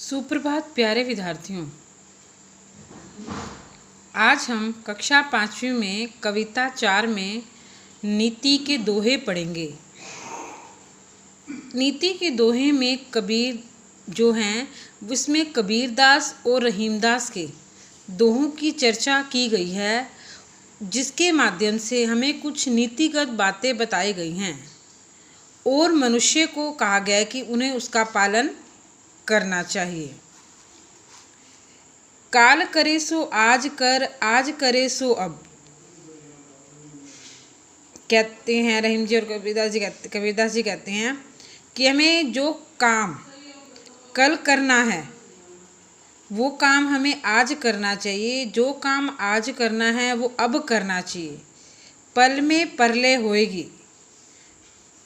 सुप्रभात प्यारे विद्यार्थियों। आज हम कक्षा 5वीं में कविता 4 में नीति के दोहे पढ़ेंगे। नीति के दोहे में कबीर जो हैं उसमें कबीरदास और रहीमदास के दोहों की चर्चा की गई है, जिसके माध्यम से हमें कुछ नीतिगत बातें बताई गई हैं और मनुष्य को कहा गया है कि उन्हें उसका पालन करना चाहिए। काल करे सो आज कर, आज करे सो अब, कहते हैं रहीम जी और कबीरदास जी कहते हैं कि हमें जो काम कल करना है वो काम हमें आज करना चाहिए। जो काम आज करना है वो अब करना चाहिए। पल में परले होएगी,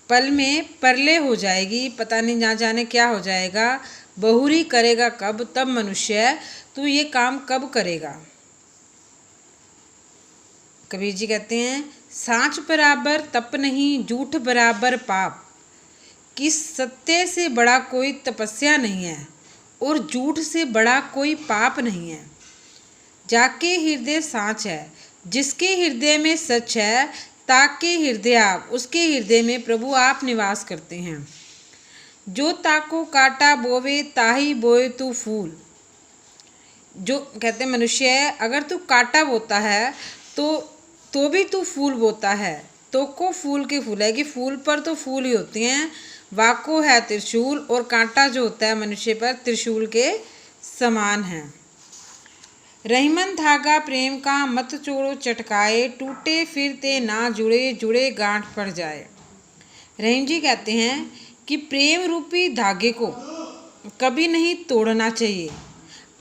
पल में परले हो जाएगी, पता नहीं ना जाने क्या हो जाएगा। बहुरी करेगा कब, तब मनुष्य है, तू ये काम कब करेगा। कबीर जी कहते हैं सांच बराबर तप नहीं, झूठ बराबर पाप, कि सत्य से बड़ा कोई तपस्या नहीं है और झूठ से बड़ा कोई पाप नहीं है। जाके हृदय सांच है, जिसके हृदय में सच है, ताके हृदय आप, उसके हृदय में प्रभु आप निवास करते हैं। जो ताको काटा बोवे, ताही बोए तू फूल। जो कहते हैं मनुष्य है, अगर तू काटा बोता है तो भी तू फूल बोता है। तो को फूल के फूल है कि फूल पर तो फूल ही होते हैं। वाको है त्रिशूल, और कांटा जो होता है मनुष्य पर त्रिशूल के समान है। रहीमन धागा प्रेम का, मत चोड़ो चटकाए, टूटे फिरते ना जुड़े, जुड़े गांठ पड़ जाए। रहीम जी कहते हैं कि प्रेम रूपी धागे को कभी नहीं तोड़ना चाहिए।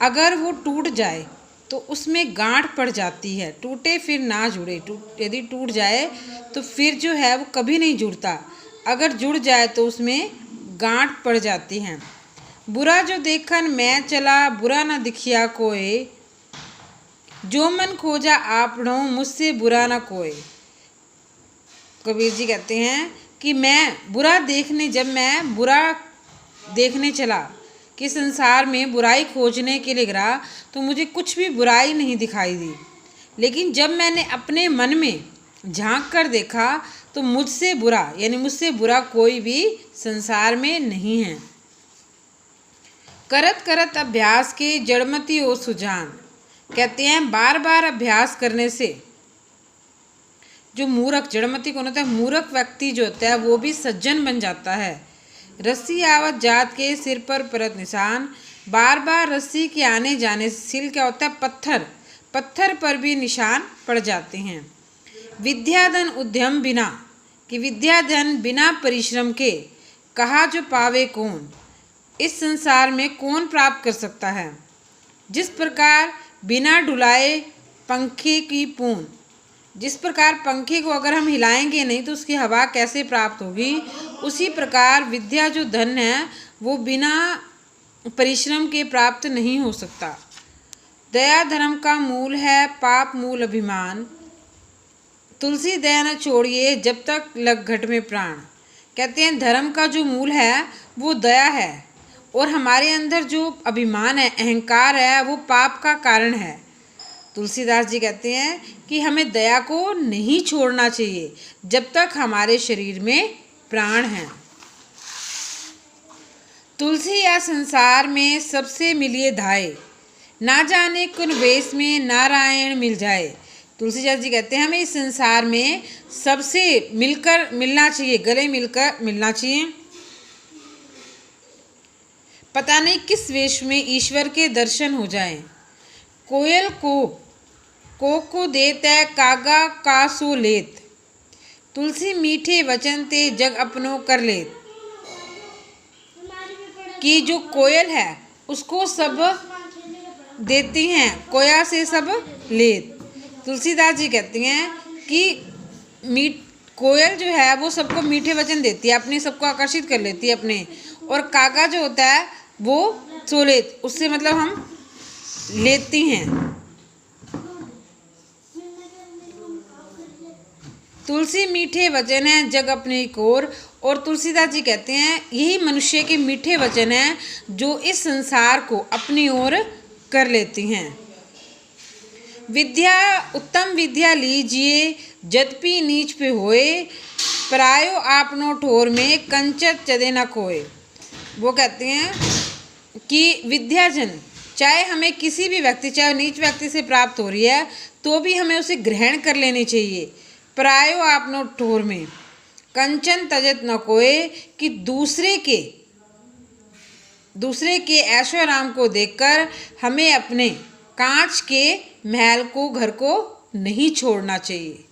अगर वो टूट जाए तो उसमें गांठ पड़ जाती है। टूटे फिर ना जुड़े, यदि टूट जाए तो फिर जो है वो कभी नहीं जुड़ता। अगर जुड़ जाए तो उसमें गांठ पड़ जाती हैं। बुरा जो देखन मैं चला, बुरा ना दिखिया कोई, जो मन खोजा आपनो, मुझसे बुरा ना कोई। कबीर जी कहते हैं कि जब मैं बुरा देखने चला, कि संसार में बुराई खोजने के लिए गिरा, तो मुझे कुछ भी बुराई नहीं दिखाई दी। लेकिन जब मैंने अपने मन में झांक कर देखा तो मुझसे बुरा कोई भी संसार में नहीं है। करत करत अभ्यास के जड़मती ओ सुजान, कहते हैं बार बार अभ्यास करने से जो मूर्ख, जड़मती कौन होता है, मूर्ख व्यक्ति जो होता है वो भी सज्जन बन जाता है। रस्सी आवत जात के सिर पर परत निशान, बार बार रस्सी के आने जाने से सिल क्या होता है, पत्थर पर भी निशान पड़ जाते हैं। विद्याधन उद्यम बिना, कि विद्याधन बिना परिश्रम के, कहा जो पावे कौन, इस संसार में कौन प्राप्त कर सकता है। जिस प्रकार बिना डुलाए पंखे की पून, जिस प्रकार पंखे को अगर हम हिलाएंगे नहीं तो उसकी हवा कैसे प्राप्त होगी, उसी प्रकार विद्या जो धन है वो बिना परिश्रम के प्राप्त नहीं हो सकता। दया धर्म का मूल है, पाप मूल अभिमान, तुलसी दया न छोड़िए, जब तक लग घट में प्राण। कहते हैं धर्म का जो मूल है वो दया है, और हमारे अंदर जो अभिमान है, अहंकार है, वो पाप का कारण है। तुलसीदास जी कहते हैं कि हमें दया को नहीं छोड़ना चाहिए जब तक हमारे शरीर में प्राण है। तुलसी या संसार में सबसे मिलिए धाए, ना जाने कुन वेश में नारायण मिल जाए। तुलसीदास जी कहते हैं हमें इस संसार में सबसे मिलकर मिलना चाहिए, गले मिलकर मिलना चाहिए। पता नहीं किस वेश में ईश्वर के दर्शन हो जाएं। कोयल को देते कागा का सो लेत, तुलसी मीठे वचन ते जग अपनो कर लेत। कि जो कोयल है उसको सब देती हैं, कोया से सब लेत। तुलसीदास जी कहते हैं कि कोयल जो है वो सबको मीठे वचन देती है, अपने सबको आकर्षित कर लेती है अपने, और कागा जो होता है वो सो लेत, उससे मतलब हम लेती हैं। तुलसी मीठे वचन है जग अपने कोर, और तुलसीदास जी कहते हैं यही मनुष्य के मीठे वचन हैं जो इस संसार को अपनी ओर कर लेती हैं। विद्या उत्तम विद्या लीजिए जदपि नीच पे होए, परायो आपनो ठोर में कंचत चदे न खोए। वो कहते हैं कि विद्याजन चाहे हमें किसी भी व्यक्ति, चाहे नीच व्यक्ति से प्राप्त हो रही है तो भी हमें उसे ग्रहण कर लेनी चाहिए। परायो आपनो ठोर में कंचन तजत न कोय, कि दूसरे के ऐशो आराम को देखकर हमें अपने कांच के महल को, घर को नहीं छोड़ना चाहिए।